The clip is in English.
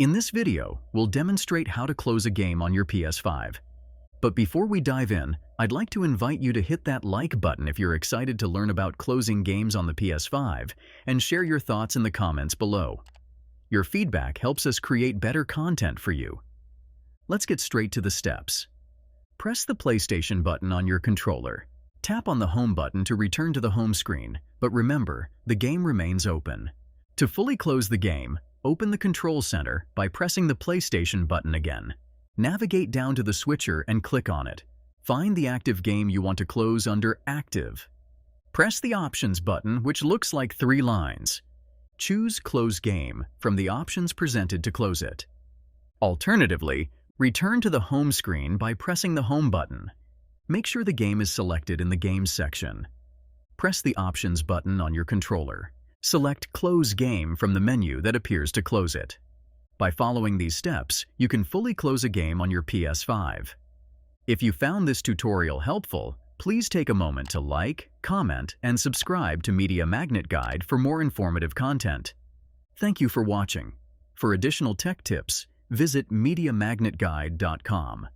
In this video, we'll demonstrate how to close a game on your PS5. But before we dive in, I'd like to invite you to hit that like button if you're excited to learn about closing games on the PS5 and share your thoughts in the comments below. Your feedback helps us create better content for you. Let's get straight to the steps. Press the PlayStation button on your controller. Tap on the Home button to return to the home screen, but remember, the game remains open. To fully close the game, open the Control Center by pressing the PlayStation button again. Navigate down to the switcher and click on it. Find the active game you want to close under Active. Press the Options button, which looks like 3 lines. Choose Close Game from the options presented to close it. Alternatively, return to the home screen by pressing the Home button. Make sure the game is selected in the Games section. Press the Options button on your controller. Select Close Game from the menu that appears to close it. By following these steps, you can fully close a game on your PS5. If you found this tutorial helpful, please take a moment to like, comment, and subscribe to Media Magnet Guide for more informative content. Thank you for watching. For additional tech tips, visit mediamagnetguide.com.